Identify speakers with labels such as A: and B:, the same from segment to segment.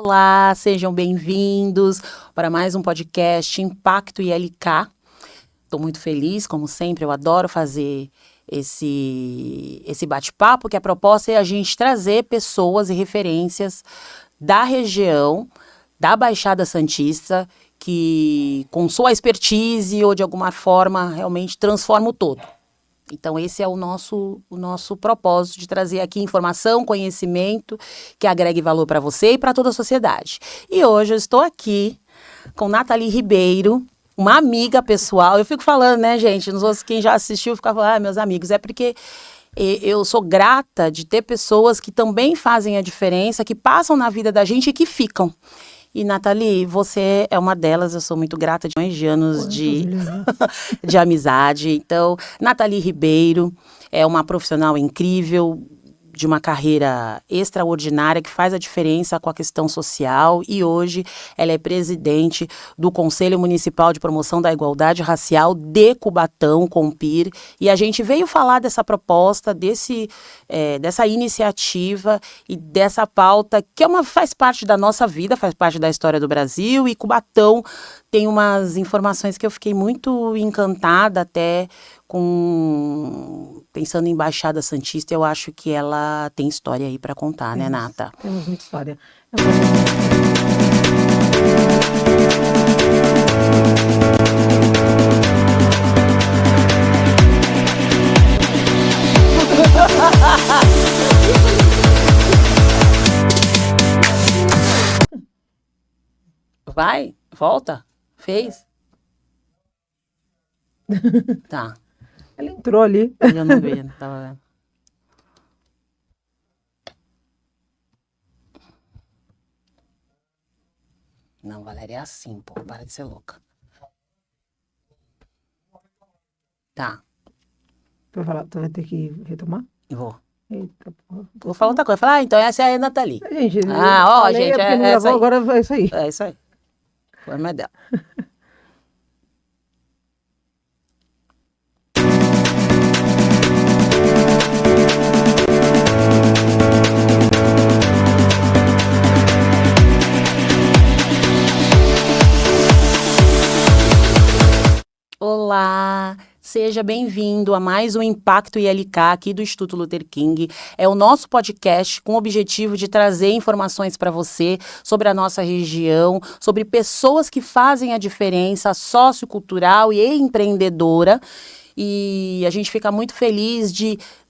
A: Olá, sejam bem-vindos para mais um podcast Impacto ILK. Estou muito feliz, como sempre, eu adoro fazer esse bate-papo, que a proposta é a gente trazer pessoas e referências da região, da Baixada Santista, que com sua expertise ou de alguma forma realmente transforma o todo. Então esse é o nosso propósito de trazer aqui informação, conhecimento que agregue valor para você e para toda a sociedade. E hoje eu estou aqui com Nathalie Ribeiro, uma amiga pessoal. Eu fico falando, né, gente, nos outros, quem já assistiu fica falando, meus amigos, é porque eu sou grata de ter pessoas que também fazem a diferença, que passam na vida da gente e que ficam. E, Nathalie, você é uma delas, eu sou muito grata de mais de anos de amizade. Então, Nathalie Ribeiro é uma profissional incrível, de uma carreira extraordinária, que faz a diferença com a questão social, e hoje ela é presidente do Conselho Municipal de Promoção da Igualdade Racial de Cubatão, CONPIR, e a gente veio falar dessa proposta, dessa iniciativa e dessa pauta que faz parte da nossa vida, faz parte da história do Brasil, e Cubatão tem umas informações que eu fiquei muito encantada até pensando em Baixada Santista. Eu acho que ela tem história aí para contar, né, Nata?
B: Temos muita história.
A: Vai, volta, fez. Tá.
B: Ela entrou ali.
A: Eu não vi, não tava vendo. Não, Valéria, é assim, pô, para de ser louca. Tá.
B: Tu vai ter que retomar?
A: Vou.
B: Eita, porra.
A: Vou falar outra coisa. Falar, então essa é a Nathalie.
B: Gente,
A: gente,
B: é isso aí. Agora é isso aí.
A: É isso aí. O problema é dela. Olá, seja bem-vindo a mais um Impacto ILK aqui do Instituto Luther King. É o nosso podcast com o objetivo de trazer informações para você sobre a nossa região, sobre pessoas que fazem a diferença sociocultural e empreendedora. E a gente fica muito feliz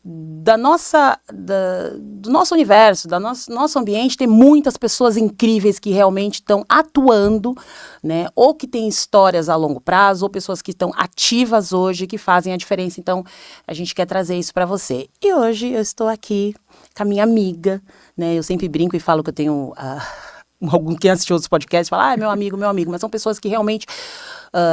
A: do nosso universo, do nosso ambiente, ter muitas pessoas incríveis que realmente estão atuando, né? Ou que têm histórias a longo prazo, ou pessoas que estão ativas hoje, que fazem a diferença. Então, a gente quer trazer isso para você. E hoje eu estou aqui com a minha amiga, né? Eu sempre brinco e falo que eu tenho... quem assistiu outros podcasts fala, meu amigo, mas são pessoas que realmente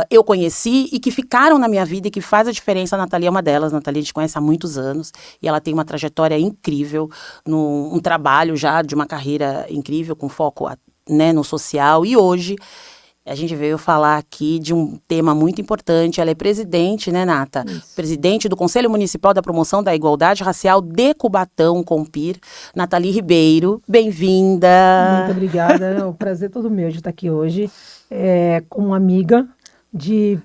A: eu conheci e que ficaram na minha vida e que faz a diferença. A Nathalie é uma delas. A Nathalie a gente conhece há muitos anos e ela tem uma trajetória incrível, um trabalho já de uma carreira incrível, com foco, né, no social. E hoje a gente veio falar aqui de um tema muito importante. Ela é presidente, né, Nata? Isso. Presidente do Conselho Municipal da Promoção da Igualdade Racial de Cubatão, CONPIR. Nathalie Ribeiro, bem-vinda.
B: Muito obrigada. É um prazer todo meu de estar aqui hoje com uma amiga de...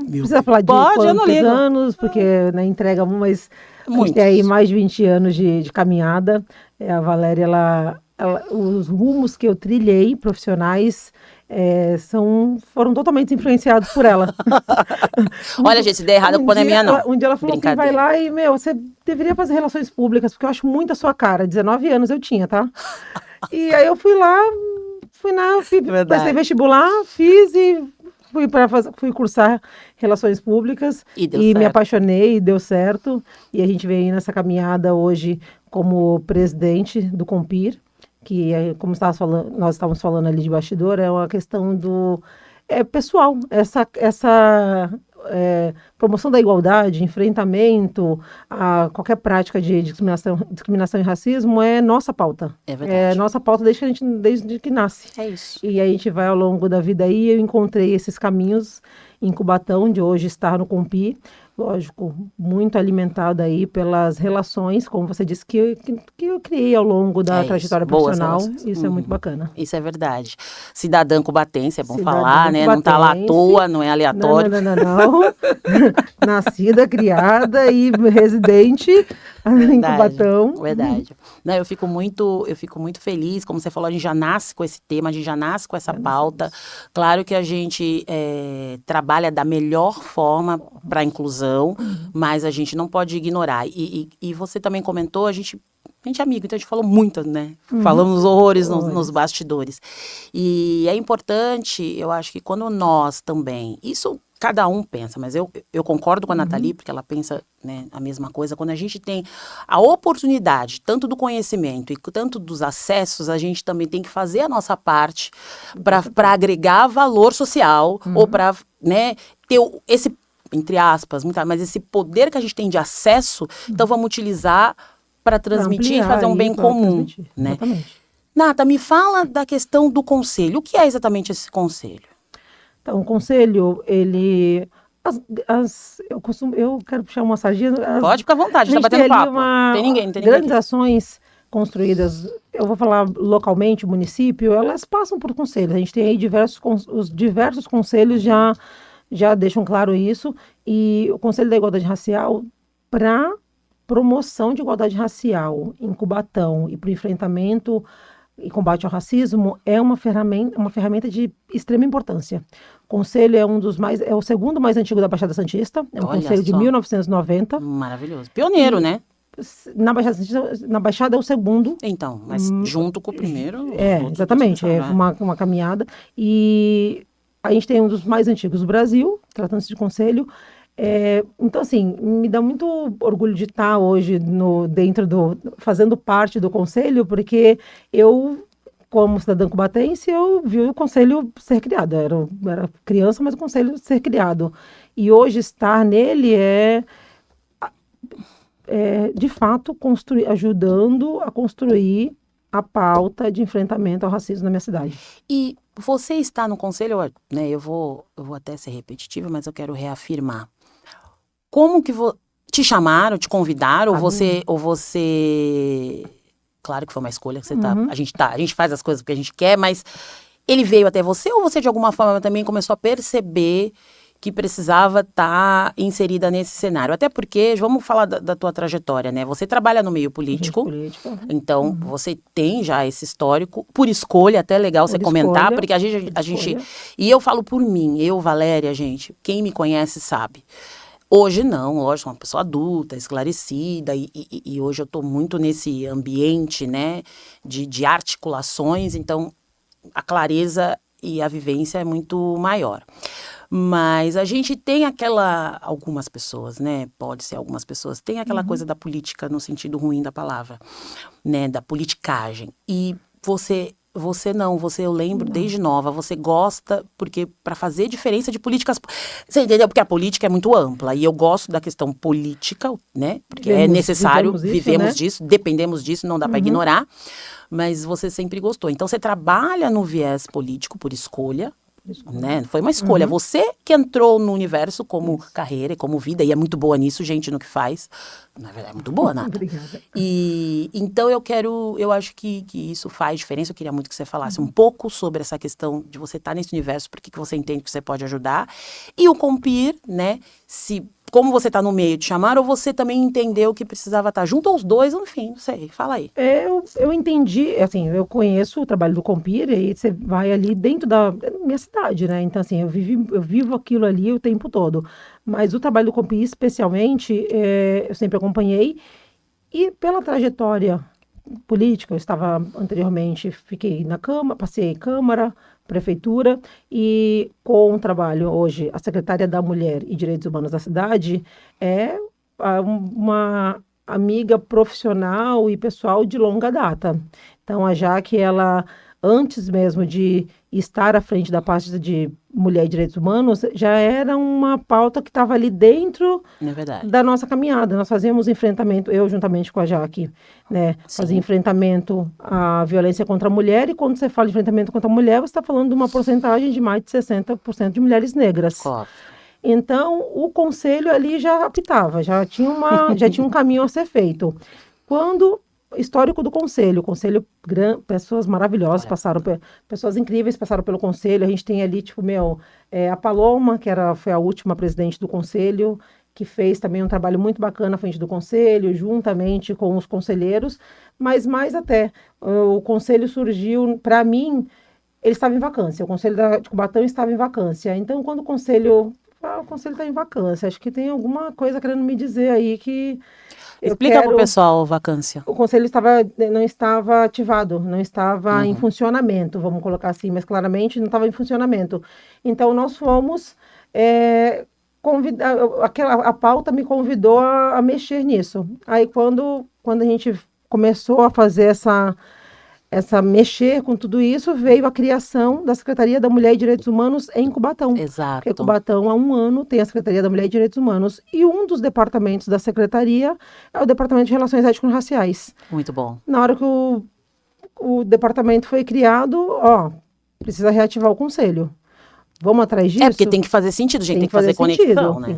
B: Precisa falar de quantos anos, porque na entrega, mas a gente tem aí mais de 20 anos de caminhada. A Valéria, os rumos que eu trilhei profissionais foram totalmente influenciados por ela.
A: Olha, gente, se der errado, a culpa não é minha, não.
B: Um dia ela falou assim, vai lá e, você deveria fazer relações públicas, porque eu acho muito a sua cara. 19 anos eu tinha, tá? E aí eu fui lá, prestei vestibular, fiz e fui cursar relações públicas e me apaixonei e deu certo. E a gente veio nessa caminhada hoje como presidente do CONPIR, que, como nós estávamos falando ali de bastidor, é uma questão pessoal, essa promoção da igualdade, enfrentamento a qualquer prática de discriminação e racismo é nossa pauta.
A: É verdade.
B: É nossa pauta desde que nasce.
A: É isso.
B: E a gente vai ao longo da vida aí, eu encontrei esses caminhos em Cubatão, de hoje estar no CONPIR, lógico, muito alimentado aí pelas relações, como você disse, que eu criei ao longo da trajetória
A: boas
B: profissional.
A: relações.
B: Isso é muito bacana.
A: Isso é verdade. Cidadã cubatense, é bom
B: Cidadã
A: falar, né? Não tá lá à toa, não é aleatório.
B: Não. Nascida, criada e residente em Cubatão.
A: Verdade. Não, eu fico muito feliz, como você falou, a gente já nasce com esse tema, a gente já nasce com essa pauta. Claro que a gente trabalha da melhor forma para a inclusão, mas a gente não pode ignorar. E você também comentou, a gente é amigo, então a gente falou muito, né? Falamos horrores nos bastidores. E é importante, eu acho que quando nós também, isso cada um pensa, mas eu concordo com a Nathalie, porque ela pensa, né, a mesma coisa. Quando a gente tem a oportunidade, tanto do conhecimento e tanto dos acessos, a gente também tem que fazer a nossa parte para agregar valor social ou para, né, ter esse, entre aspas, mas esse poder que a gente tem de acesso, então vamos utilizar para transmitir e fazer um bem comum, né?
B: Exatamente.
A: Nata, me fala da questão do conselho. O que é exatamente esse conselho?
B: Então, o conselho, ele... eu quero puxar uma sardinha.
A: Pode ficar à vontade, está batendo papo. Tem ninguém.
B: Grandes ações construídas, eu vou falar localmente, o município, elas passam por conselhos. A gente tem aí os diversos conselhos já deixam claro isso. E o Conselho da Igualdade Racial, para promoção de igualdade racial em Cubatão e para o enfrentamento e combate ao racismo, é uma ferramenta de extrema importância. O Conselho é o segundo mais antigo da Baixada Santista, é um conselho de 1990.
A: Maravilhoso. Pioneiro, né?
B: Na Baixada é o segundo.
A: Então, mas junto com o primeiro...
B: Exatamente, é uma caminhada. E a gente tem um dos mais antigos do Brasil, tratando-se de conselho. Então, assim, me dá muito orgulho de estar hoje fazendo parte do conselho, porque eu, como cidadã cubatense, eu vi o conselho ser criado. Era criança, mas o conselho ser criado. E hoje estar nele de fato, ajudando a construir a pauta de enfrentamento ao racismo na minha cidade.
A: E você está no conselho, né? Eu vou até ser repetitiva, mas eu quero reafirmar. Como que te chamaram, te convidaram, ou você... Claro que foi uma escolha que você a gente faz as coisas porque a gente quer, mas ele veio até você ou você de alguma forma também começou a perceber que precisava estar inserida nesse cenário? Até porque, vamos falar da tua trajetória, né? Você trabalha no meio político, então você tem já esse histórico, por escolha, até legal você comentar, porque a gente... E eu falo por mim, Valéria, gente, quem me conhece sabe. Hoje não, lógico, uma pessoa adulta, esclarecida, e hoje eu estou muito nesse ambiente, né, de articulações, então a clareza e a vivência é muito maior. Mas a gente tem algumas pessoas, né, pode ser algumas pessoas, tem aquela coisa da política no sentido ruim da palavra, né, da politicagem. E eu lembro desde nova, você gosta, porque para fazer diferença de políticas, você entendeu? Porque a política é muito ampla, e eu gosto da questão política, né, porque é necessário, vivemos disso, dependemos disso, não dá para ignorar, mas você sempre gostou. Então você trabalha no viés político por escolha, né? Foi uma escolha. Você que entrou no universo como carreira e como vida, e é muito boa nisso, gente, no que faz. Na verdade, é muito boa, Nata.
B: Obrigada.
A: E então eu acho que isso faz diferença. Eu queria muito que você falasse um pouco sobre essa questão de você estar nesse universo, porque que você entende que você pode ajudar. E o Compir, né? Como você está no meio de chamar, ou você também entendeu que precisava estar junto aos dois, enfim, não sei, fala aí.
B: Eu entendi, assim, eu conheço o trabalho do Compir, e aí você vai ali dentro da minha cidade, né? Então, assim, eu vivo aquilo ali o tempo todo. Mas o trabalho do Compir, especialmente, eu sempre acompanhei, e pela trajetória política, eu estava anteriormente, fiquei na Câmara, passei Câmara, Prefeitura, e com o trabalho hoje, a secretária da Mulher e Direitos Humanos da cidade é uma amiga profissional e pessoal de longa data. Então, a Jaque, ela, antes mesmo de estar à frente da parte de Mulher e Direitos Humanos, já era uma pauta que estava ali dentro da nossa caminhada. Nós fazíamos enfrentamento, eu juntamente com a Jaque, né, fazia enfrentamento à violência contra a mulher, e quando você fala de enfrentamento contra a mulher, você está falando de uma porcentagem de mais de 60% de mulheres negras. Então, o conselho ali já apitava, já tinha um caminho a ser feito. Quando, histórico do conselho, pessoas maravilhosas
A: Olha.
B: passaram, pessoas incríveis passaram pelo conselho, a gente tem ali, tipo, a Paloma, foi a última presidente do conselho, que fez também um trabalho muito bacana à frente do conselho, juntamente com os conselheiros, mas mais até, o conselho surgiu, para mim, ele estava em vacância, o conselho de Cubatão estava em vacância, então quando o conselho está em vacância, acho que tem alguma coisa querendo me dizer aí que
A: Explica para o pessoal vacância.
B: o conselho não estava ativado, não estava em funcionamento, vamos colocar assim, mas claramente não estava em funcionamento. Então, nós fomos convidar, a pauta me convidou a mexer nisso. Aí, quando a gente começou a fazer mexer com tudo isso, veio a criação da Secretaria da Mulher e Direitos Humanos em Cubatão.
A: Exato.
B: Porque Cubatão, há um ano, tem a Secretaria da Mulher e Direitos Humanos. E um dos departamentos da Secretaria é o Departamento de Relações Étnico-Raciais.
A: Muito bom.
B: Na hora que o departamento foi criado, precisa reativar o conselho. Vamos atrás disso?
A: Porque tem que fazer sentido, gente, tem que fazer conexão, né?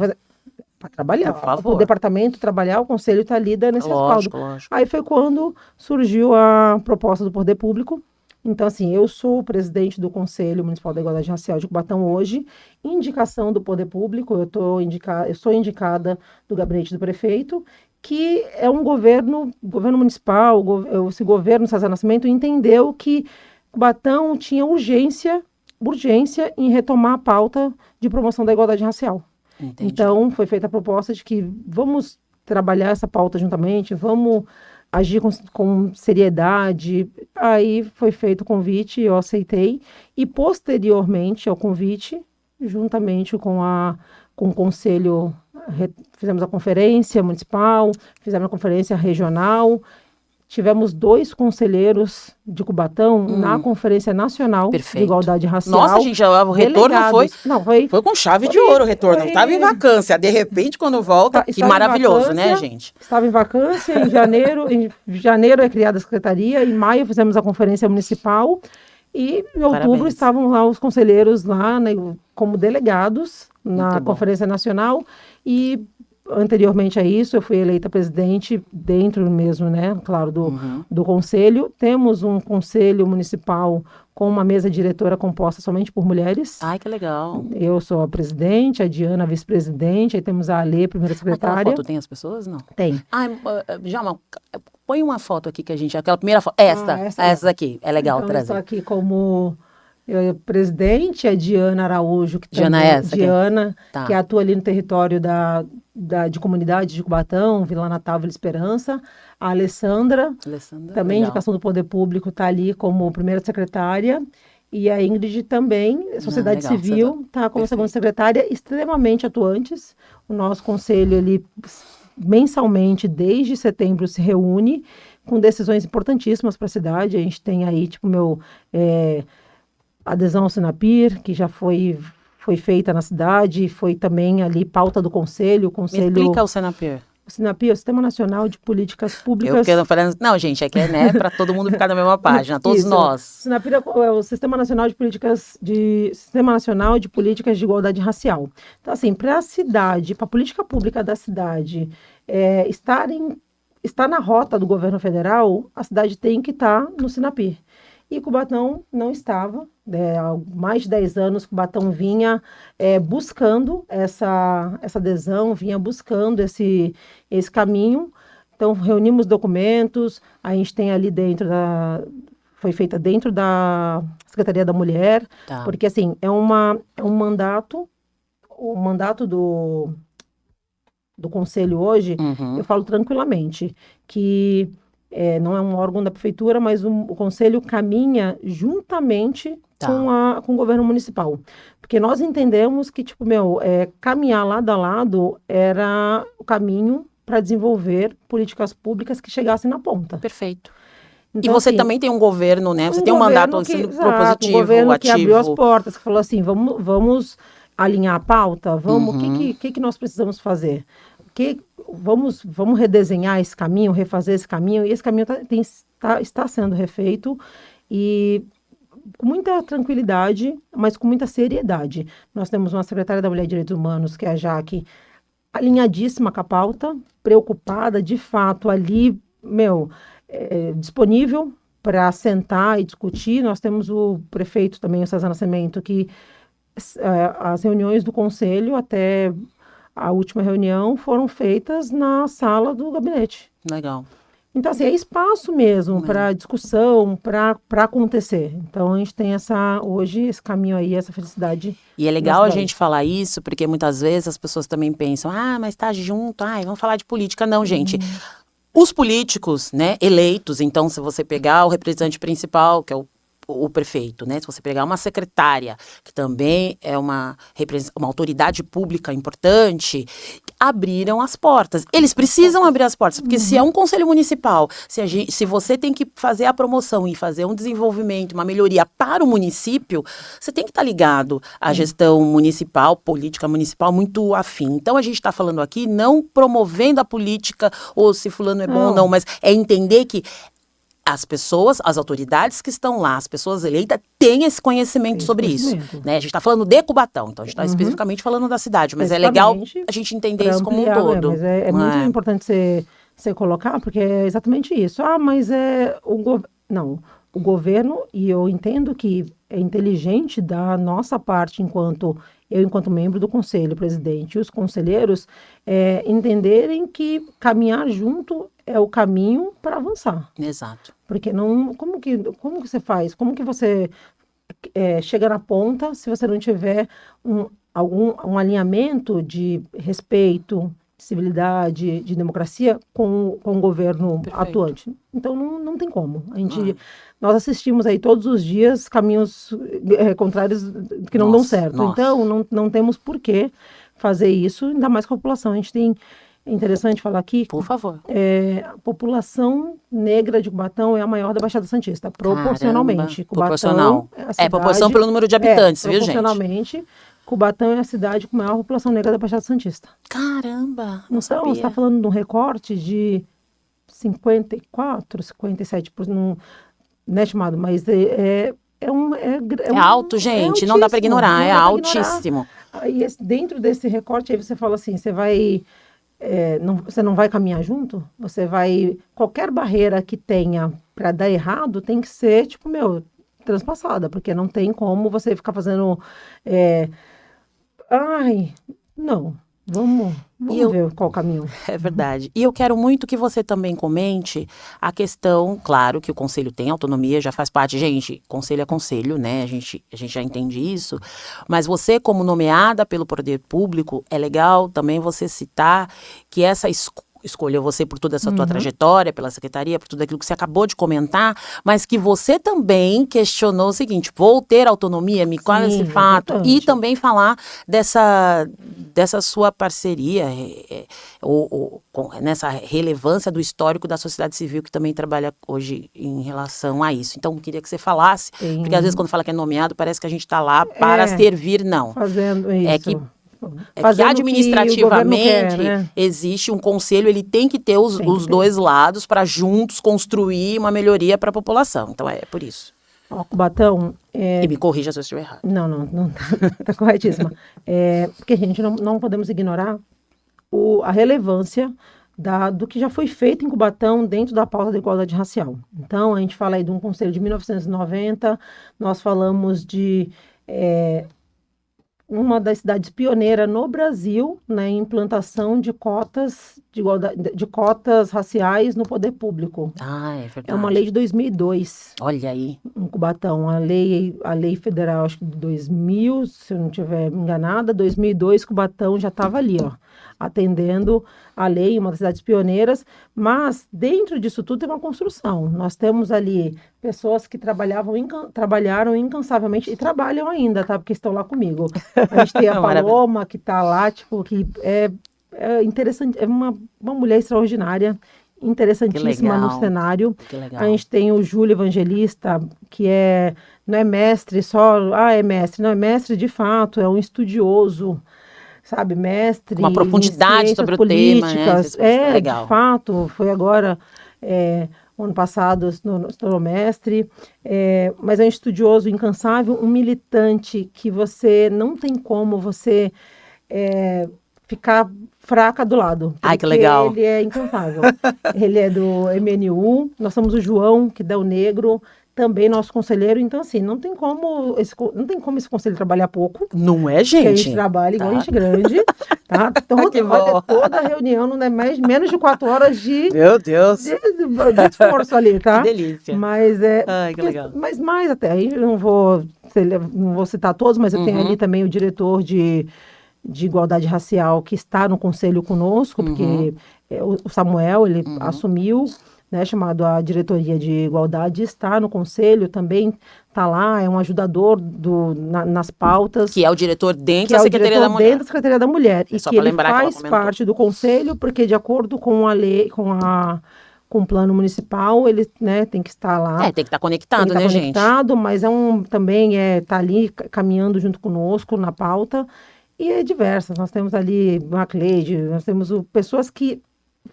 B: Para trabalhar.
A: Por favor.
B: O departamento trabalhar, o conselho está ali dando esse respaldo.
A: Lógico.
B: Aí foi quando surgiu a proposta do Poder Público. Então, assim, eu sou o presidente do Conselho Municipal da Igualdade Racial de Cubatão hoje, indicação do Poder Público, eu sou indicada do gabinete do prefeito, que é um governo municipal, esse governo César Nascimento entendeu que Cubatão tinha urgência em retomar a pauta de promoção da igualdade racial.
A: Entendi.
B: Então, foi feita a proposta de que vamos trabalhar essa pauta juntamente, vamos agir com seriedade. Aí foi feito o convite, eu aceitei. E, posteriormente ao convite, juntamente com o conselho, fizemos a conferência municipal, fizemos a conferência regional. Tivemos 2 conselheiros de Cubatão na Conferência Nacional de Igualdade Racial.
A: Nossa, gente, o retorno foi com chave de ouro o retorno. Não estava em vacância. De repente, quando volta, que maravilhoso, né, gente?
B: Estava em vacância em janeiro é criada a secretaria, em maio fizemos a conferência municipal e em outubro estavam lá os conselheiros lá, né, como delegados na Conferência Nacional e anteriormente a isso, eu fui eleita presidente dentro mesmo, né, claro, do conselho. Temos um conselho municipal com uma mesa diretora composta somente por mulheres.
A: Ai, que legal.
B: Eu sou a presidente, a Diana a vice-presidente, aí temos a Alê, primeira secretária.
A: Aquela foto tem as pessoas, não?
B: Tem.
A: Djalma, põe uma foto aqui que a gente... Aquela primeira foto. Essa aqui. É legal
B: então,
A: trazer.
B: Eu estou aqui como... presidente, a Diana Araújo, que que atua ali no território de comunidade de Cubatão, Vila Natal, Vila Esperança. A Alessandra também,
A: legal.
B: indicação do Poder Público, está ali como primeira secretária. E a Ingrid também, Sociedade Civil, está como segunda secretária, extremamente atuantes. O nosso conselho, ele mensalmente, desde setembro, se reúne com decisões importantíssimas para a cidade. A gente tem aí, tipo, adesão ao Sinapir, que já foi feita na cidade, foi também ali pauta do conselho.
A: Me explica o Sinapir.
B: O Sinapir é o Sistema Nacional de Políticas Públicas.
A: Não, gente, é que é para todo mundo ficar na mesma página, todos nós.
B: O Sinapir é o Sistema Nacional de Políticas de Igualdade Racial. Então, assim, para a cidade, para a política pública da cidade estar na rota do governo federal, a cidade tem que estar no Sinapir. E Cubatão não estava. Há mais de 10 anos, Cubatão vinha buscando essa adesão, vinha buscando esse caminho. Então, reunimos documentos, a gente tem ali foi feita dentro da Secretaria da Mulher, porque, assim, é um mandato, o mandato do Conselho hoje, eu falo tranquilamente, que... não é um órgão da prefeitura, mas o conselho caminha juntamente com o governo municipal. Porque nós entendemos que, caminhar lado a lado era o caminho para desenvolver políticas públicas que chegassem na ponta.
A: Perfeito.
B: Então,
A: e você
B: assim,
A: também tem um governo, né? Você tem um mandato propositivo,
B: um governo
A: ativo.
B: Que abriu as portas, que falou assim, vamos alinhar a pauta, o que nós precisamos fazer? Vamos redesenhar esse caminho, refazer esse caminho, e esse caminho está sendo refeito, e com muita tranquilidade, mas com muita seriedade. Nós temos uma secretária da Mulher e Direitos Humanos, que é a Jaque, alinhadíssima com a pauta, preocupada, de fato, ali, disponível para sentar e discutir. Nós temos o prefeito também, o César Nascimento, que as reuniões do conselho, até a última reunião, foram feitas na sala do gabinete.
A: Legal.
B: Então, assim, é espaço mesmo para discussão, para acontecer. Então, a gente tem hoje esse caminho aí, essa felicidade.
A: E é legal a gente falar isso, porque muitas vezes as pessoas também pensam, mas tá junto, vamos falar de política. Não, gente. Os políticos, né, eleitos, então, se você pegar o representante principal, que é o prefeito, né? Se você pegar uma secretária, que também é uma autoridade pública importante, abriram as portas. Eles precisam abrir as portas, porque se é um conselho municipal, se você tem que fazer a promoção e fazer um desenvolvimento, uma melhoria para o município, você tem que estar ligado à gestão municipal, política municipal, muito afim. Então, a gente está falando aqui não promovendo a política, ou se fulano é bom ou não, mas é entender que as pessoas, as autoridades que estão lá, as pessoas eleitas, têm esse conhecimento sobre isso. Né? A gente está falando de Cubatão, então a gente está especificamente falando da cidade, mas é legal a gente entender isso como um todo.
B: Mas é muito importante você colocar, porque é exatamente isso. Mas Não, o governo, e eu entendo que é inteligente da nossa parte, enquanto membro do conselho, presidente, e os conselheiros, entenderem que caminhar junto é o caminho para avançar.
A: Exato.
B: Porque como que você faz? Como que você chega na ponta se você não tiver um alinhamento de respeito, de civilidade, de democracia com o governo atuante? Então, não tem como. Nós assistimos aí todos os dias caminhos contrários que não dão certo. Então, não temos por que fazer isso, ainda mais com a população. É interessante falar aqui.
A: Por favor.
B: A população negra de Cubatão é a maior da Baixada Santista, proporcionalmente.
A: Proporcional. Proporção pelo número de habitantes, viu, gente?
B: Proporcionalmente, Cubatão é a cidade com a maior população negra da Baixada Santista.
A: Caramba!
B: Então, você está falando de um recorte de 54, 57%, não é chamado, mas é
A: alto, gente, não dá para ignorar, é altíssimo.
B: Aí, dentro desse recorte, aí você fala assim, você não vai caminhar junto? Qualquer barreira que tenha para dar errado tem que ser, transpassada, porque não tem como você ficar fazendo, não, vamos ver qual o caminho.
A: É verdade. E eu quero muito que você também comente a questão, claro, que o conselho tem autonomia, já faz parte, gente, conselho é conselho, né? A gente já entende isso, mas você, como nomeada pelo poder público, é legal também você citar que essa escolheu você por toda essa tua trajetória, pela secretaria, por tudo aquilo que você acabou de comentar, mas que você também questionou o seguinte, vou ter autonomia, me qual é esse fato, e também falar dessa sua parceria, nessa relevância do histórico da sociedade civil que também trabalha hoje em relação a isso. Então, eu queria que você falasse, porque às vezes quando fala que é nomeado, parece que a gente está lá para servir, não.
B: Fazendo isso.
A: Que administrativamente existe um conselho, ele tem que ter os dois lados para juntos construir uma melhoria para a população. Então, é por isso.
B: Cubatão...
A: E me corrija se eu estiver errado.
B: Não, tá corretíssima. Porque a gente não podemos ignorar a relevância do que já foi feito em Cubatão dentro da pauta da igualdade racial. Então, a gente fala aí de um conselho de 1990, nós falamos de... uma das cidades pioneiras no Brasil na implantação de cotas de cotas raciais no poder público.
A: É verdade.
B: É uma lei de 2002.
A: Olha aí.
B: Em Cubatão, a lei federal, acho que de 2000, se eu não estiver enganada, 2002, Cubatão já estava ali, atendendo a lei, uma das cidades pioneiras, mas dentro disso tudo tem uma construção. Nós temos ali pessoas que trabalharam incansavelmente e trabalham ainda, tá? Porque estão lá comigo. A gente tem a Paloma, que está lá, que é interessante, é uma mulher extraordinária, interessantíssima no cenário. A gente tem o Júlio Evangelista, que não é mestre só, é mestre, não é mestre de fato, é um estudioso, sabe, mestre.
A: Uma profundidade sobre o tema, né?
B: Legal. De fato, foi agora o ano passado se tornou mestre, mas é um estudioso incansável, um militante que você não tem como você ficar fraca do lado.
A: Ai, que legal.
B: Ele é incansável. Ele é do MNU, nós temos o João, que dá o negro, também nosso conselheiro. Então, assim, não tem como esse conselho trabalhar pouco.
A: Não é,
B: Porque a gente
A: gente?
B: trabalha igual
A: Tá.
B: gente grande, tá?
A: Que bom.
B: Toda reunião não é menos de 4 horas
A: Meu Deus.
B: de esforço ali, tá?
A: Que delícia.
B: Mas
A: Ai, que legal.
B: mas mais até, aí eu não vou citar todos, mas eu tenho ali também o diretor de igualdade racial que está no conselho conosco, porque o Samuel, ele assumiu, né, chamado a diretoria de igualdade, está no conselho também, está lá, é um ajudador nas pautas.
A: Que é o diretor dentro da Secretaria da Mulher.
B: Dentro da Secretaria da Mulher. E
A: só
B: que
A: pra
B: ele
A: lembrar que ela
B: faz
A: comentou.
B: parte do conselho, porque de acordo com a lei, com o plano municipal, ele, né, tem que estar lá.
A: Tem que estar conectado,
B: tem que estar
A: né,
B: conectado, mas também tá ali caminhando junto conosco na pauta. E é diversas. Nós temos ali a Cleide, nós temos pessoas que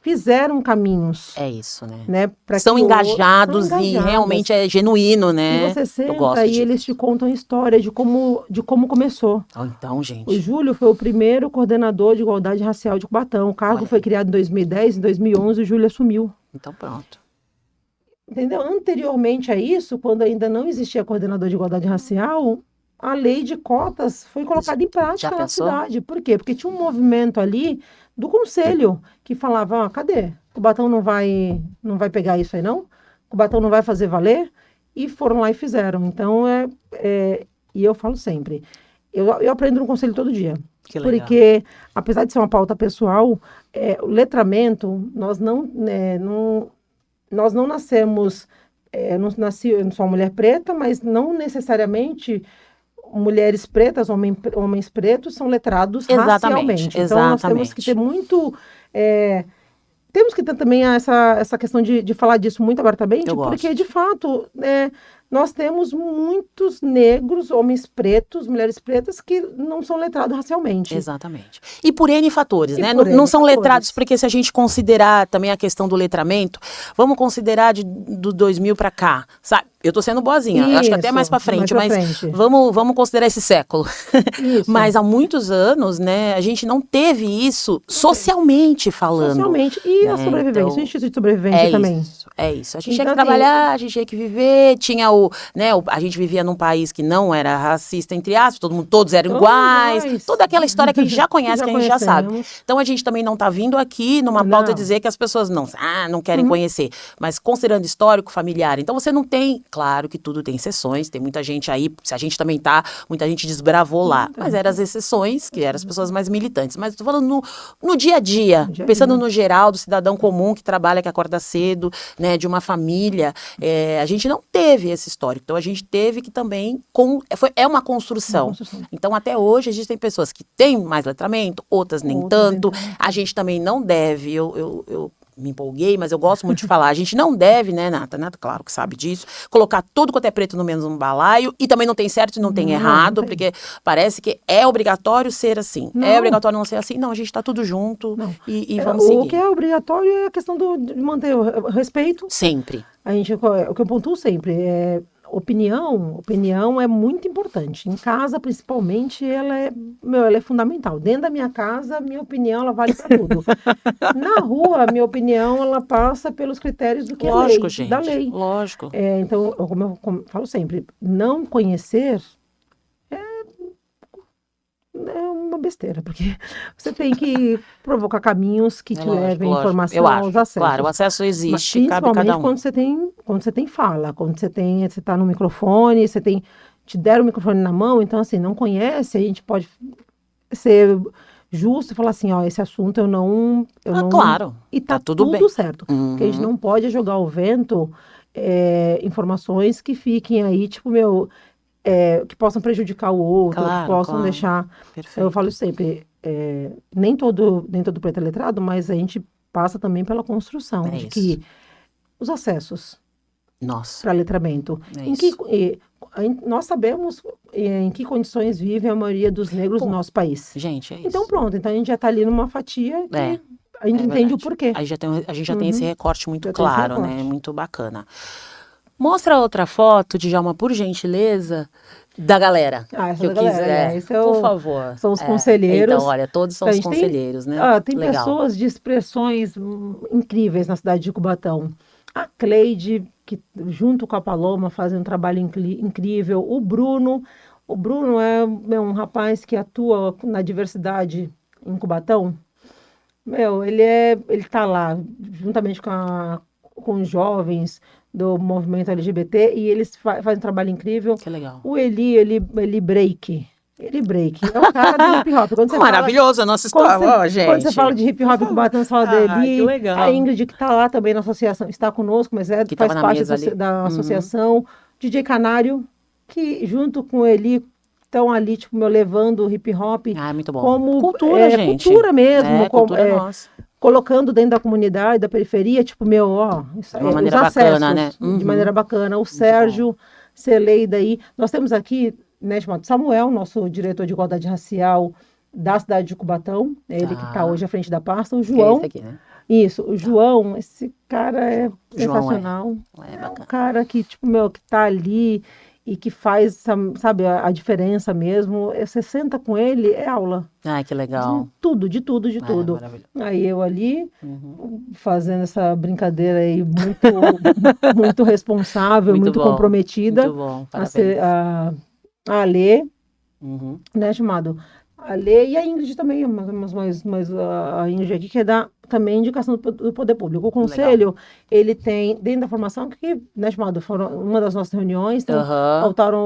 B: fizeram caminhos.
A: É isso, né?
B: Né,
A: são engajados e realmente é genuíno, né?
B: E você senta
A: Eu gosto
B: e
A: disso.
B: eles te contam a história de como começou.
A: Então, gente.
B: O Júlio foi o primeiro coordenador de igualdade racial de Cubatão. O cargo foi criado em 2010, em 2011 o Júlio assumiu.
A: Então, pronto.
B: Entendeu? Anteriormente a isso, quando ainda não existia coordenador de igualdade racial, a lei de cotas foi colocada em prática na cidade. Por quê? Porque tinha um movimento ali do conselho que falava, cadê? Cubatão não vai pegar isso aí, não? Cubatão não vai fazer valer? E foram lá e fizeram. Então, e eu falo sempre, eu aprendo no conselho todo dia.
A: Que legal.
B: Porque, apesar de ser uma pauta pessoal, o letramento, nós não nascemos, eu não sou uma mulher preta, mas não necessariamente mulheres pretas, homens pretos são letrados racialmente. Então, nós temos que ter muito... temos que ter também essa questão de falar disso muito abertamente, porque, de fato, nós temos muitos negros, homens pretos, mulheres pretas, que não são letrados racialmente.
A: Exatamente. E por N fatores, né? Não são letrados, porque se a gente considerar também a questão do letramento, vamos considerar do 2000 para cá, sabe? Eu tô sendo boazinha, eu acho que até mais para frente, mas vamos considerar esse século. Mas há muitos anos, né, a gente não teve isso socialmente falando.
B: Socialmente. E a sobrevivência, então, o Instituto de Sobrevivência também.
A: É isso. A gente tinha que trabalhar, a gente tinha que viver, tinha a gente vivia num país que não era racista, entre aspas, todos eram iguais, toda aquela história que a gente já conhece, que a gente já sabe. Então a gente também não tá vindo aqui numa pauta dizer que as pessoas não querem conhecer, mas considerando histórico, familiar. Então você não tem, claro que tudo tem exceções, tem muita gente aí, se a gente também muita gente desbravou lá, mas eram as exceções, que eram as pessoas mais militantes. Mas eu tô falando no dia a dia, pensando no geral, do cidadão comum que trabalha, que acorda cedo, né, de uma família, a gente não teve esse histórico. Então, a gente teve que também... É uma construção. Então, até hoje, existem pessoas que têm mais letramento, outras nem tanto. A gente também não deve... Eu me empolguei, mas eu gosto muito de falar. A gente não deve, né, Nata, claro que sabe disso, colocar tudo quanto é preto no mesmo balaio, e também não tem certo e não tem errado, não tem. Porque parece que é obrigatório ser assim. É obrigatório não ser assim. Não, a gente tá tudo junto e vamos seguir.
B: O que é obrigatório é a questão de manter o respeito.
A: Sempre.
B: O que eu pontuo sempre é opinião é muito importante. Em casa, principalmente, ela é fundamental. Dentro da minha casa, minha opinião, ela vale para tudo. Na rua, minha opinião, ela passa pelos critérios do que é lei,
A: gente,
B: da lei.
A: Lógico.
B: Então, como eu falo sempre, não conhecer é uma besteira, porque você tem que provocar caminhos que te levem informação aos acessos.
A: Claro, o acesso existe,
B: mas,
A: cabe cada um.
B: Quando você tem fala, quando você está no microfone, te deram o microfone na mão, então assim, não conhece, a gente pode ser justo e falar assim, ó, esse assunto eu não...
A: Claro,
B: e tá tudo bem. Certo. Porque a gente não pode jogar ao vento informações que fiquem aí, tipo, que possam prejudicar o outro, que possam deixar... Perfeito. Eu falo sempre, nem todo preto é letrado, mas a gente passa também pela construção de que os acessos para letramento. Nós sabemos em que condições vive a maioria dos negros no nosso país.
A: Gente, é isso.
B: Então pronto, então a gente já está ali numa fatia que a gente entende o porquê.
A: Aí a gente já tem esse recorte muito claro, né? Muito bacana.
B: Mostra
A: outra foto, Djalma, por gentileza, da galera.
B: Essa
A: que
B: da galera,
A: quiser.
B: Esse é
A: por favor.
B: São os conselheiros.
A: Então, olha, todos são os conselheiros, né?
B: Tem pessoas de expressões incríveis na cidade de Cubatão. A Cleide, que junto com a Paloma fazem um trabalho incrível. O Bruno é um rapaz que atua na diversidade em Cubatão. Ele tá lá juntamente com os jovens do movimento LGBT e eles fazem um trabalho incrível.
A: Que legal.
B: O Eli Break. Ele break. É o cara do hip hop.
A: Maravilhoso a nossa história, gente.
B: Quando você fala de hip hop Cubatão, você fala dele.
A: Que legal.
B: A Ingrid, que está lá também na associação, está conosco, mas faz parte da associação. DJ Canário, que junto com ele estão ali, tipo, levando o hip hop.
A: Muito bom.
B: Como
A: cultura, gente.
B: Cultura mesmo.
A: Cultura nossa.
B: Colocando dentro da comunidade, da periferia, tipo,
A: de uma maneira bacana, né?
B: De maneira bacana. O Sérgio Celeida aí. Nós temos aqui, né, chamado Samuel, nosso diretor de igualdade racial da cidade de Cubatão. Ele que está hoje à frente da pasta. O João.
A: Esse aqui, né?
B: Isso, o João, esse cara é sensacional. É um cara que, tipo, que tá ali e que faz, sabe, a diferença mesmo. Você senta com ele, é aula.
A: Que legal.
B: De tudo. Aí eu ali, fazendo essa brincadeira aí muito responsável, muito comprometida.
A: Muito bom, parabéns.
B: A Alê, né, chamado Alê, e a Ingrid também, mas a Ingrid aqui, que é também indicação do poder público. O conselho, ele tem, dentro da formação, que, né, chamado, foram uma das nossas reuniões, então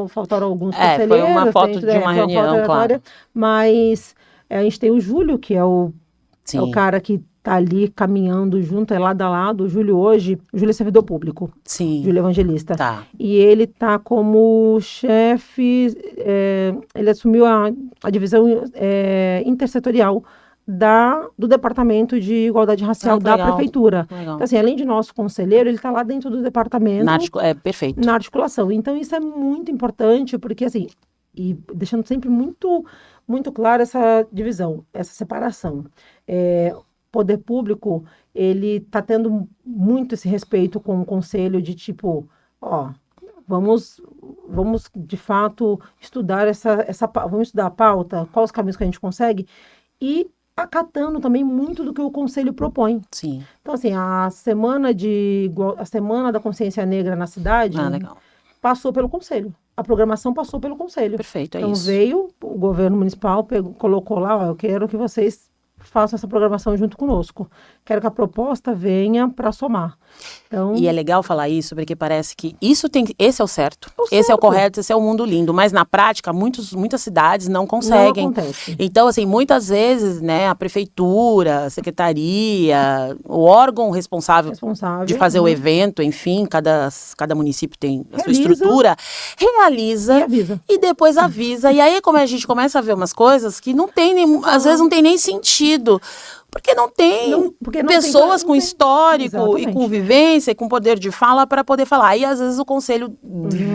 B: faltaram alguns conselheiros.
A: Foi uma foto de uma reunião, claro.
B: Mas a gente tem o Júlio, que é o cara que tá ali caminhando junto, é lado a lado. O Júlio é servidor público.
A: Sim.
B: Júlio Evangelista.
A: Tá.
B: E ele tá como chefe, ele assumiu a divisão intersetorial do Departamento de Igualdade Racial da Prefeitura.
A: Legal.
B: Então, assim, além de nosso conselheiro, ele está lá dentro do departamento.
A: Perfeito.
B: Na articulação. Então, isso é muito importante, porque, assim, e deixando sempre muito, muito claro essa divisão, essa separação. Poder público, ele está tendo muito esse respeito com o conselho de tipo, vamos de fato estudar vamos estudar a pauta, quais os caminhos que a gente consegue, e acatando também muito do que o conselho propõe.
A: Sim.
B: Então, assim, a semana da consciência negra na cidade passou pelo conselho. A programação passou pelo conselho.
A: Perfeito,
B: então,
A: isso.
B: Veio o governo municipal, colocou lá, eu quero que vocês façam essa programação junto conosco. Quero que a proposta venha para somar. Então,
A: e é legal falar isso, porque parece que esse é o certo, esse é o correto, esse é o mundo lindo, mas na prática muitas cidades não conseguem.
B: Não acontece.
A: Então, assim, muitas vezes, né, a prefeitura, a secretaria, o órgão responsável de fazer o evento, enfim, cada município tem a sua estrutura, realiza e depois avisa. E aí, como a gente começa a ver umas coisas que às vezes não tem nem sentido. Porque não tem pessoas com histórico e com vivência e com poder de fala para poder falar. E às vezes o conselho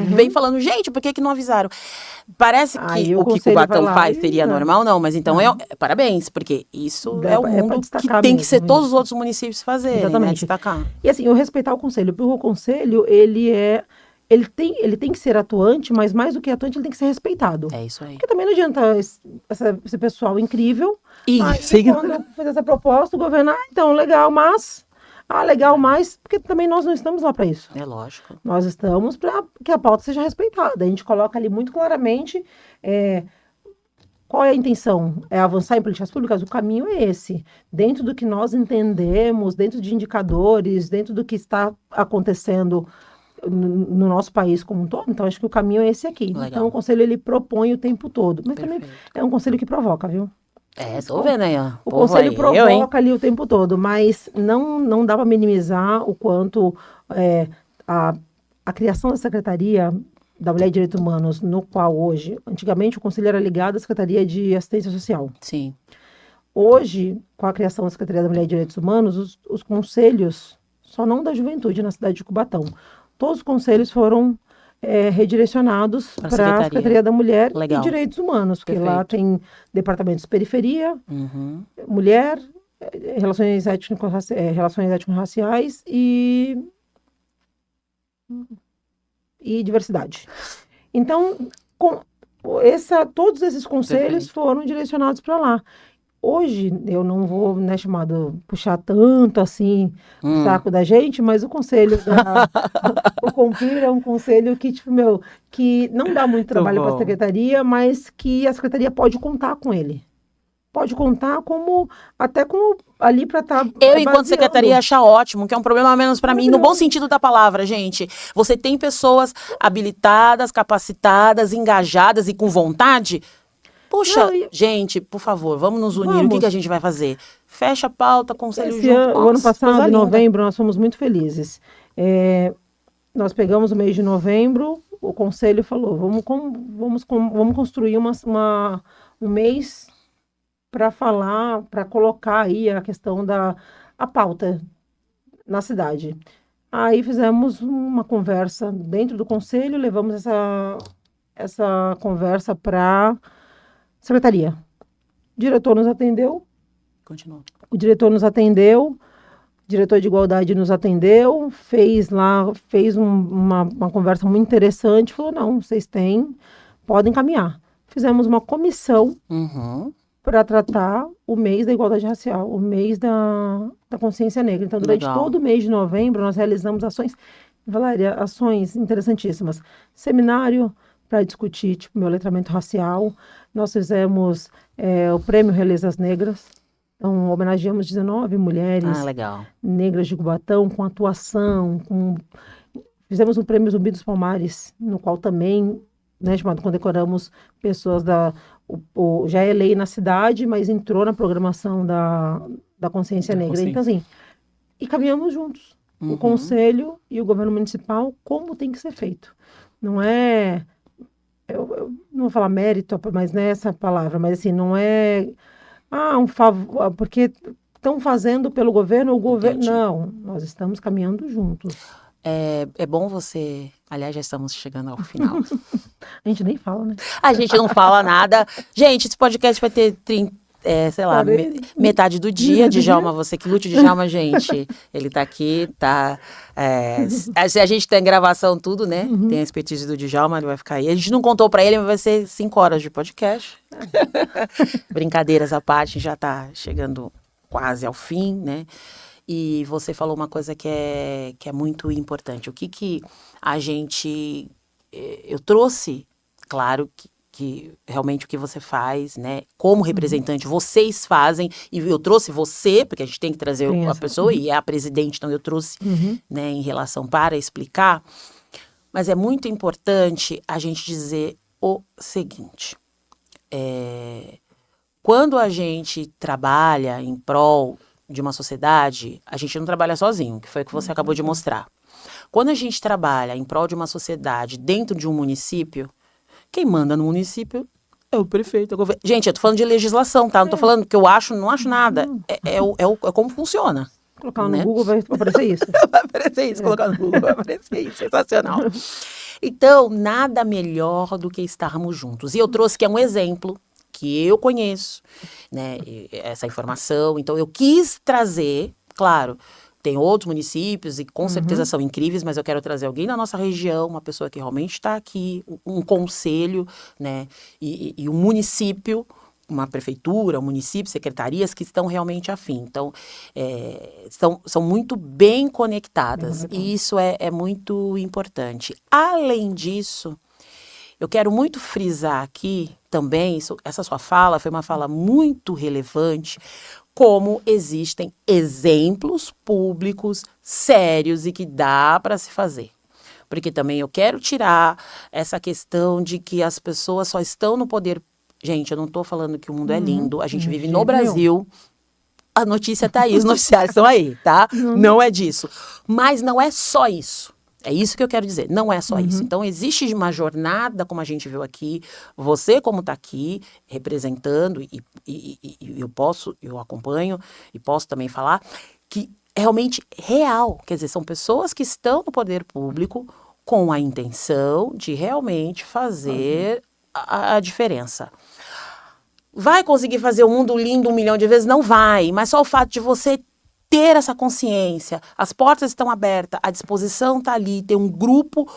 A: vem falando, gente, por que não avisaram? Parece que o que Cubatão faz seria normal, não. Mas então, parabéns, porque isso é o mundo que tem que ser todos os outros municípios fazerem,
B: exatamente,
A: né, destacar.
B: E assim, eu respeitar o conselho, porque o conselho, ele tem que ser atuante, mas mais do que atuante, ele tem que ser respeitado.
A: É isso aí.
B: Porque também não adianta esse pessoal incrível. Quando eu fiz essa proposta, o governo, então, legal, mas porque também nós não estamos lá para isso.
A: É lógico.
B: Nós estamos para que a pauta seja respeitada. A gente coloca ali muito claramente qual é a intenção. É avançar em políticas públicas? O caminho é esse. Dentro do que nós entendemos, dentro de indicadores, dentro do que está acontecendo no nosso país como um todo, então acho que o caminho é esse aqui.
A: Legal.
B: Então o conselho, ele propõe o tempo todo, mas também é um conselho que provoca, viu?
A: Tô vendo aí, ó.
B: O conselho provoca ali o tempo todo, mas não dá para minimizar o quanto a criação da Secretaria da Mulher e Direitos Humanos, no qual hoje, antigamente o conselho era ligado à Secretaria de Assistência Social.
A: Sim.
B: Hoje, com a criação da Secretaria da Mulher e Direitos Humanos, os conselhos, só não da juventude na cidade de Cubatão, todos os conselhos foram redirecionados para a Secretaria da Mulher e Direitos Humanos, porque lá tem departamentos de periferia, mulher, relações étnico-raciais e diversidade. Então, todos esses conselhos foram direcionados para lá. Hoje, eu não vou, né, puxar tanto assim o saco da gente, mas o conselho o Compir é um conselho que, tipo, que não dá muito trabalho para a secretaria, mas que a secretaria pode contar com ele. Pode contar até como ali para estar.
A: Eu, enquanto secretaria, achar ótimo, que é um problema a menos para mim, no bom sentido da palavra, gente. Você tem pessoas habilitadas, capacitadas, engajadas e com vontade. Puxa, gente, por favor, vamos nos unir. O que a gente vai fazer? Fecha a pauta, conselho junto.
B: O ano passado, em novembro, nós fomos muito felizes. Nós pegamos o mês de novembro, o conselho falou, vamos construir um mês para colocar aí a questão a pauta na cidade. Aí fizemos uma conversa dentro do conselho, levamos essa conversa para secretaria. O diretor nos atendeu.
A: Continua.
B: O diretor nos atendeu, o diretor de igualdade nos atendeu, fez uma conversa muito interessante, falou, não, vocês podem caminhar. Fizemos uma comissão para tratar o mês da igualdade racial, o mês da consciência negra. Então, durante todo o mês de novembro, nós realizamos ações, Valéria, ações interessantíssimas. Seminário para discutir, meu letramento racial. Nós fizemos o Prêmio Realezas Negras. Então, homenageamos 19 mulheres negras de Cubatão com atuação. Fizemos o Prêmio Zumbi dos Palmares, no qual também, né, condecoramos pessoas já é lei na cidade, mas entrou na programação da consciência negra. Então, assim, e caminhamos juntos. O Conselho e o Governo Municipal, como tem que ser feito. Não é... Eu não vou falar mérito, mas nessa palavra, mas assim, não é um favor, porque estão fazendo pelo governo, o governo. Entendi. Não, nós estamos caminhando juntos.
A: É bom você. Aliás, já estamos chegando ao final.
B: A gente nem fala, né?
A: A gente não fala nada. Gente, esse podcast vai ter 30. Metade do dia. Djalma, você que lute, Djalma, gente. Ele tá aqui, tá. A gente tem gravação, tudo, né? Tem a expertise do Djalma, ele vai ficar aí. A gente não contou pra ele, mas vai ser 5 horas de podcast. Brincadeiras à parte, já tá chegando quase ao fim, né? E você falou uma coisa que é muito importante. O que a gente. Eu trouxe, claro que realmente o que você faz, né, como representante, vocês fazem, e eu trouxe você, porque a gente tem que trazer a pessoa, e é a presidente, então eu trouxe, né, em relação para explicar, mas é muito importante a gente dizer o seguinte, quando a gente trabalha em prol de uma sociedade, a gente não trabalha sozinho, que foi o que você acabou de mostrar. Quando a gente trabalha em prol de uma sociedade dentro de um município, quem manda no município é o prefeito, é o governo. Gente, eu tô falando de legislação, tá? Não tô falando que eu acho, não acho nada. É como funciona.
B: Colocar no Google vai aparecer isso.
A: Vai aparecer isso, colocar no Google vai aparecer isso. Sensacional. Então, nada melhor do que estarmos juntos. E eu trouxe que é um exemplo que eu conheço, né? Essa informação. Então, eu quis trazer, claro... Tem outros municípios e com certeza são incríveis, mas eu quero trazer alguém da nossa região, uma pessoa que realmente está aqui, um conselho, né? E um município, uma prefeitura, um município, secretarias que estão realmente afim. Então, são muito bem conectadas e isso é muito importante. Além disso, eu quero muito frisar aqui também, essa sua fala foi uma fala muito relevante, como existem exemplos públicos sérios e que dá para se fazer. Porque também eu quero tirar essa questão de que as pessoas só estão no poder. Gente, eu não estou falando que o mundo é lindo, a gente vive no Brasil, a notícia está aí, os noticiários estão aí, tá? Não é disso. Mas não é só isso. É isso que eu quero dizer, não é só isso. Então, existe uma jornada, como a gente viu aqui, você como está aqui, representando, e eu acompanho, e posso também falar, que é realmente real. Quer dizer, são pessoas que estão no poder público com a intenção de realmente fazer a diferença. vai conseguir fazer o mundo lindo 1 milhão de vezes? Não vai, mas só o fato de você ter essa consciência, as portas estão abertas, a disposição está ali, ter um grupo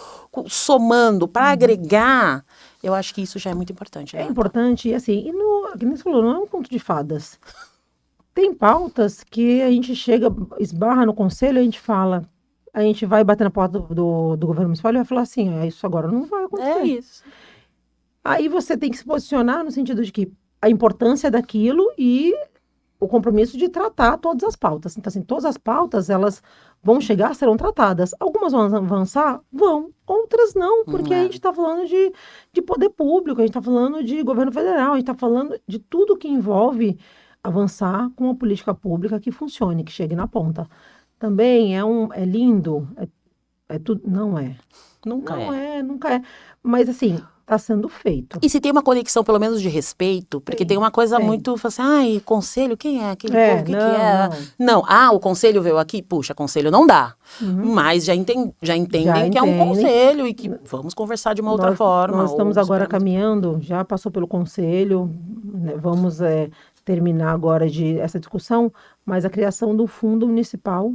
A: somando para agregar, eu acho que isso já é muito importante.
B: É importante, e assim, que nem você falou, não é um conto de fadas. Tem pautas que a gente chega, esbarra no conselho, a gente fala, a gente vai bater na porta do governo municipal e vai falar assim, isso agora não vai acontecer.
A: É isso.
B: Aí você tem que se posicionar no sentido de que a importância daquilo e o compromisso de tratar todas as pautas. Então, assim, todas as pautas, elas vão chegar, serão tratadas. Algumas vão avançar? Vão. Outras não, porque a gente está falando de poder público, a gente está falando de governo federal, a gente está falando de tudo que envolve avançar com uma política pública que funcione, que chegue na ponta. Também é lindo, é tudo, não é.
A: Nunca
B: Nunca é. Mas, assim, está sendo feito.
A: E se tem uma conexão, pelo menos, de respeito, porque tem uma coisa muito, assim, ai, conselho, quem é aquele povo, o que é? Não, o conselho veio aqui, puxa, conselho não dá. Mas já entendem que é um conselho e que vamos conversar de uma outra forma.
B: Nós estamos agora caminhando, já passou pelo conselho, né, vamos terminar agora essa discussão, mas a criação do Fundo Municipal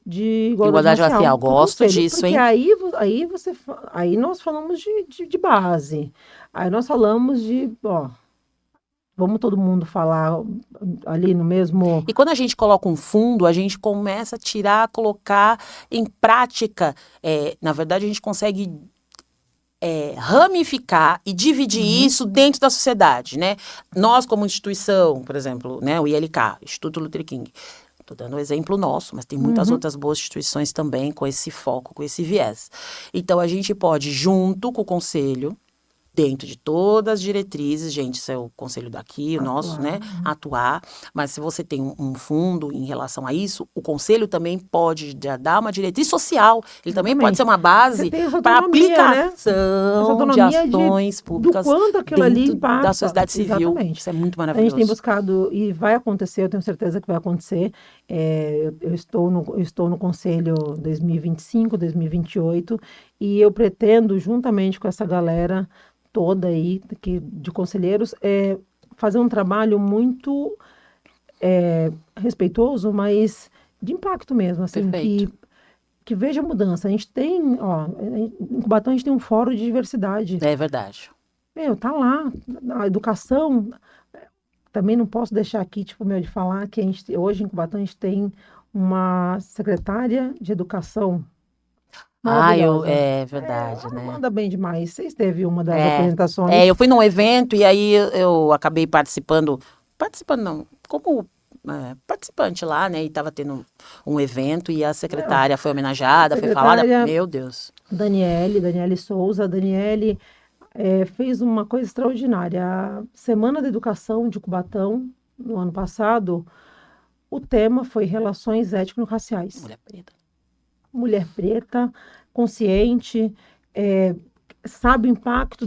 B: de Igualdade Racial.
A: Gosto disso,
B: porque aí nós falamos de base. Aí nós falamos vamos todo mundo falar ali no mesmo...
A: E quando a gente coloca um fundo, a gente começa a colocar em prática. Na verdade, a gente consegue ramificar e dividir isso dentro da sociedade, né? Nós, como instituição, por exemplo, né, o ILK, Instituto Luther King, estou dando um exemplo nosso, mas tem muitas outras boas instituições também com esse foco, com esse viés. Então, a gente pode, junto com o conselho, dentro de todas as diretrizes, gente, isso é o conselho daqui, o nosso, né, atuar, mas se você tem um fundo em relação a isso, o conselho também pode dar uma diretriz social, ele também pode ser uma base para aplicação de ações públicas
B: do quanto aquilo ali passa,
A: da sociedade civil.
B: Exatamente.
A: Isso é muito maravilhoso.
B: A gente tem buscado, e vai acontecer, eu tenho certeza que vai acontecer, eu estou no conselho 2025, 2028, e eu pretendo, juntamente com essa galera toda aí, de conselheiros, fazer um trabalho muito respeitoso, mas de impacto mesmo, assim, que veja mudança. A gente tem, em Cubatão a gente tem um fórum de diversidade.
A: É verdade.
B: Tá lá, a educação, também não posso deixar aqui, de falar que hoje em Cubatão a gente tem uma secretária de educação.
A: É verdade, né?
B: Manda bem demais. Você esteve uma das apresentações.
A: Eu fui num evento e aí eu acabei participando não, como participante lá, né? E estava tendo um evento e a secretária foi homenageada, foi falada. Meu Deus.
B: Daniele Souza. Daniele fez uma coisa extraordinária. A Semana da Educação de Cubatão, no ano passado, o tema foi Relações Étnico-Raciais. Mulher preta, consciente, sabe o impacto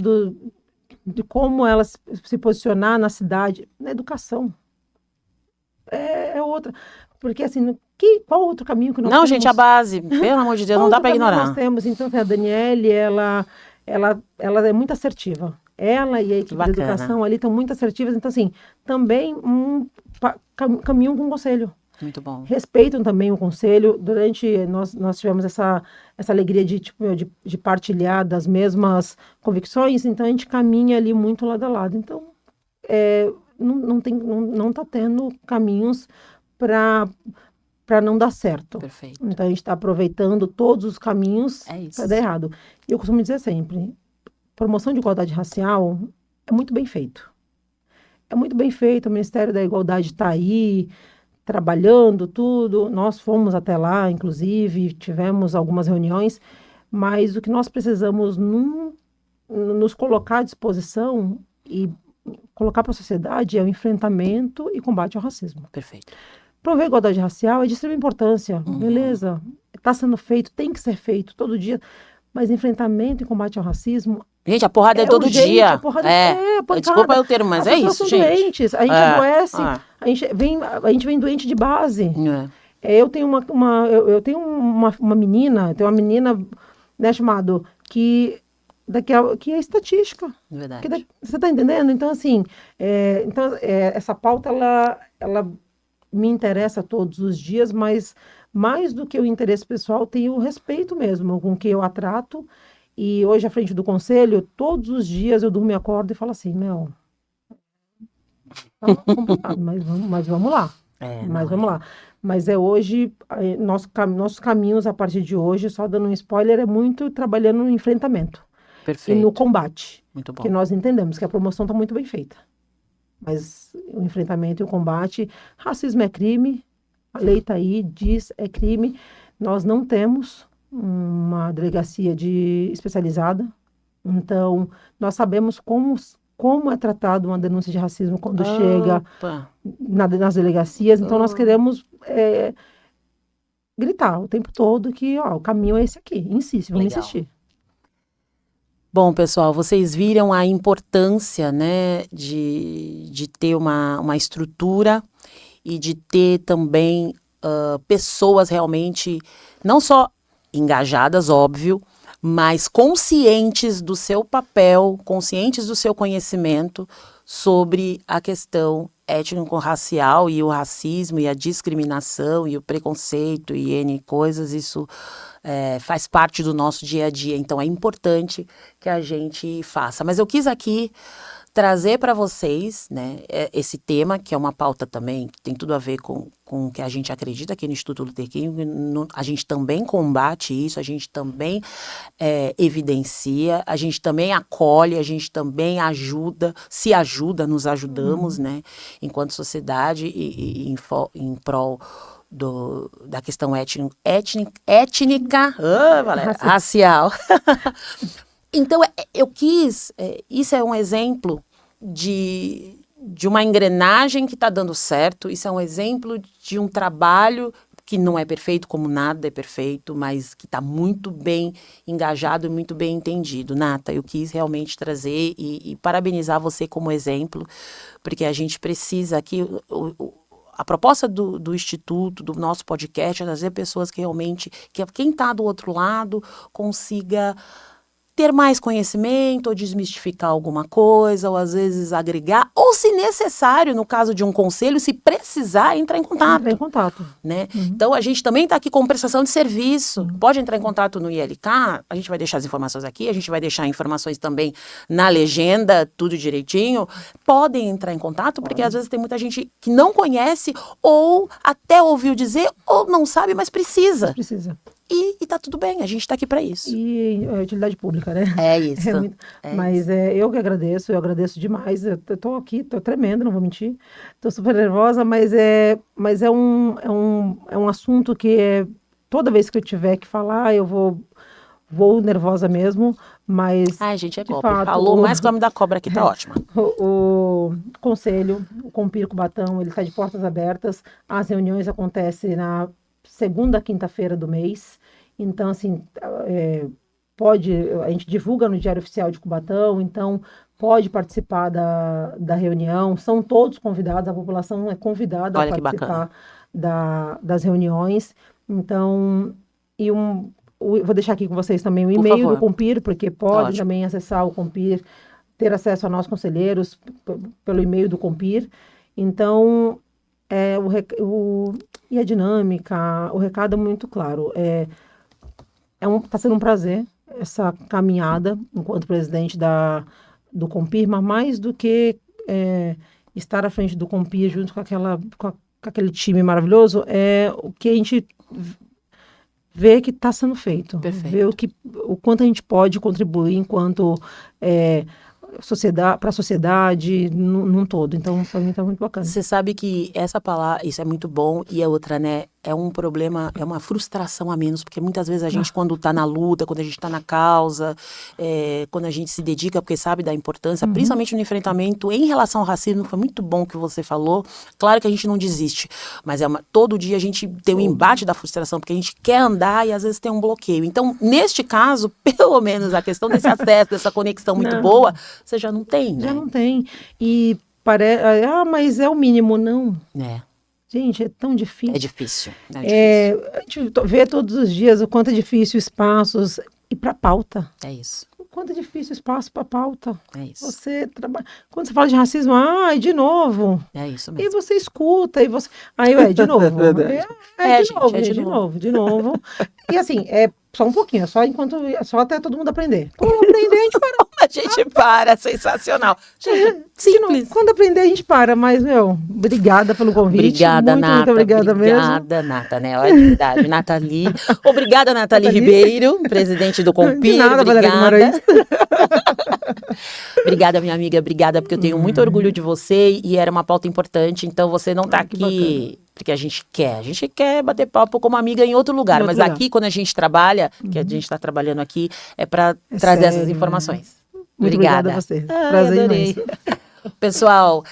B: de como ela se posicionar na cidade, na educação. É outra. Porque, assim, qual outro caminho que nós temos?
A: Não, gente, a base, pelo amor de Deus, não dá para ignorar.
B: Nós temos, então, a Daniele, ela é muito assertiva. Ela e a equipe de educação ali estão muito assertivas. Então, assim, também caminham com o conselho.
A: Muito bom.
B: Respeitam também o conselho. Nós tivemos essa alegria de partilhar das mesmas convicções, então a gente caminha ali muito lado a lado. Então, não está tendo caminhos para não dar certo.
A: Perfeito.
B: Então a gente está aproveitando todos os caminhos para dar errado. E eu costumo dizer sempre, promoção de igualdade racial é muito bem feito. É muito bem feito, o Ministério da Igualdade está aí, trabalhando tudo, nós fomos até lá, inclusive, tivemos algumas reuniões, mas o que nós precisamos nos colocar à disposição e colocar para a sociedade é o enfrentamento e combate ao racismo.
A: Perfeito.
B: Promover a igualdade racial é de extrema importância, beleza, está sendo feito, tem que ser feito todo dia, mas enfrentamento e combate ao racismo...
A: Gente, a porrada é todo dia.
B: Desculpa
A: o termo, mas é isso,
B: são
A: gente.
B: Doentes, a gente adoece, a gente vem doente de base. Eu tenho uma menina, né, chamada, que que é estatística.
A: Verdade.
B: Você está entendendo? Então, assim, essa pauta, ela me interessa todos os dias, mas mais do que o interesse pessoal, tem o respeito mesmo com que eu a trato. E hoje, à frente do conselho, todos os dias eu durmo e acordo e falo assim, meu, tá complicado, mas vamos lá. Vamos lá. Mas hoje, nossos caminhos a partir de hoje, só dando um spoiler, é muito trabalhando no enfrentamento.
A: Perfeito.
B: E no combate.
A: Muito bom.
B: Que nós entendemos que a promoção está muito bem feita. Mas o enfrentamento e o combate, racismo é crime, a lei está aí, diz é crime. Nós não temos uma delegacia especializada, então nós sabemos como é tratado uma denúncia de racismo quando chega nas delegacias. Então nós queremos gritar o tempo todo que o caminho é esse aqui, insiste, vamos insistir.
A: Bom, pessoal, vocês viram a importância, né, de ter uma estrutura e de ter também pessoas realmente, não só engajadas, óbvio, mas conscientes do seu papel, conscientes do seu conhecimento sobre a questão étnico-racial e o racismo e a discriminação e o preconceito e N coisas, isso faz parte do nosso dia a dia, então é importante que a gente faça. Mas eu quis aqui trazer para vocês, né, esse tema, que é uma pauta também, que tem tudo a ver com o que a gente acredita aqui no Instituto Luther King. A gente também combate isso, a gente também evidencia, a gente também acolhe, a gente também nos ajudamos, né, enquanto sociedade e em prol da questão étnica, racial. Então, eu quis, isso é um exemplo de uma engrenagem que está dando certo, isso é um exemplo de um trabalho que não é perfeito, como nada é perfeito, mas que está muito bem engajado e muito bem entendido. Nata, eu quis realmente trazer e parabenizar você como exemplo, porque a gente precisa aqui... A proposta do Instituto, do nosso podcast, é trazer pessoas que realmente, que quem está do outro lado consiga ter mais conhecimento, ou desmistificar alguma coisa, ou às vezes agregar, ou se necessário, no caso de um conselho, se precisar, entrar em contato.
B: Entrar em contato.
A: Né? Então, a gente também está aqui com prestação de serviço. Pode entrar em contato no ILK, a gente vai deixar as informações aqui, a gente vai deixar informações também na legenda, tudo direitinho. Podem entrar em contato, porque às vezes tem muita gente que não conhece, ou até ouviu dizer, ou não sabe, mas precisa.
B: Precisa.
A: E tá tudo bem, a gente tá aqui para isso.
B: E é utilidade pública, né?
A: É isso.
B: Mas eu que agradeço, eu agradeço demais. Eu tô aqui, tô tremendo, não vou mentir. Tô super nervosa, mas é um assunto que toda vez que eu tiver que falar, eu vou nervosa mesmo, mas...
A: Ai, gente, é cobra. Falou mais que o nome da cobra aqui, tá ótimo.
B: O conselho, o Compir Cubatão, ele está de portas abertas. As reuniões acontecem na segunda quinta-feira do mês. Então, assim, a gente divulga no Diário Oficial de Cubatão, então pode participar da reunião. São todos convidados, a população é convidada a participar das reuniões. Então, vou deixar aqui com vocês também o e-mail do Compir, porque podem também acessar o Compir, ter acesso a nós conselheiros pelo e-mail do Compir. Então, e a dinâmica, o recado é muito claro. Está sendo um prazer essa caminhada enquanto presidente do Compir, mas mais do que estar à frente do Compir junto com aquele time maravilhoso, é o que a gente vê que está sendo feito.
A: Perfeito.
B: Ver o quanto a gente pode contribuir enquanto para a sociedade num todo. Então, para mim está muito bacana.
A: Você sabe que essa palavra, isso é muito bom, e a outra, né, é um problema, é uma frustração a menos, porque muitas vezes a gente, quando está na luta, quando a gente está na causa, quando a gente se dedica, porque sabe da importância, principalmente no enfrentamento em relação ao racismo, foi muito bom que você falou. Claro que a gente não desiste, mas todo dia a gente tem um embate da frustração, porque a gente quer andar e às vezes tem um bloqueio. Então, neste caso, pelo menos a questão desse acesso, dessa conexão muito boa, você já não tem, né?
B: Já não tem. E mas é o mínimo, não. Gente, é tão difícil.
A: É difícil.
B: A gente vê todos os dias o quanto é difícil espaços e para pauta.
A: É isso.
B: quanto é difícil espaço para pauta.
A: É isso.
B: Você trabalha. Quando você fala de racismo, de novo.
A: É isso
B: E
A: mesmo.
B: você escuta, e você. Aí, de novo. De novo. E assim, é só um pouquinho, só até todo mundo aprender. Quando aprender, a gente para.
A: A gente para, sensacional. Gente, simples.
B: Quando aprender, a gente para, mas, obrigada pelo convite.
A: Obrigada, Nata.
B: Muito obrigada mesmo.
A: Obrigada, Nata, né? Olha, de verdade. Nathalie. Obrigada, Nathalie Ribeiro, presidente do Compir.
B: De nada,
A: obrigada. Obrigada, minha amiga. Obrigada, porque eu tenho muito orgulho de você e era uma pauta importante. Então, você não tá aqui porque a gente quer bater papo como amiga em outro lugar. Mas aqui, quando a gente trabalha, que a gente está trabalhando aqui, é para trazer essas informações.
B: Muito obrigada a você. Prazer
A: adorei. Pessoal,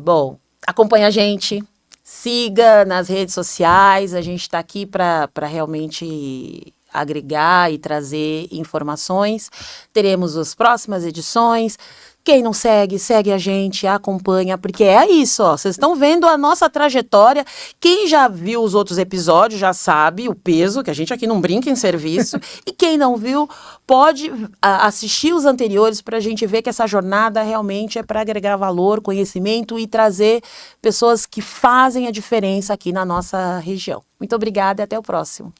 A: bom, acompanha a gente, siga nas redes sociais, a gente está aqui para realmente agregar e trazer informações. Teremos as próximas edições. Quem não segue, segue a gente, acompanha, porque é isso, ó. Vocês estão vendo a nossa trajetória. Quem já viu os outros episódios já sabe o peso, que a gente aqui não brinca em serviço. E quem não viu, pode assistir os anteriores para a gente ver que essa jornada realmente é para agregar valor, conhecimento e trazer pessoas que fazem a diferença aqui na nossa região. Muito obrigada e até o próximo.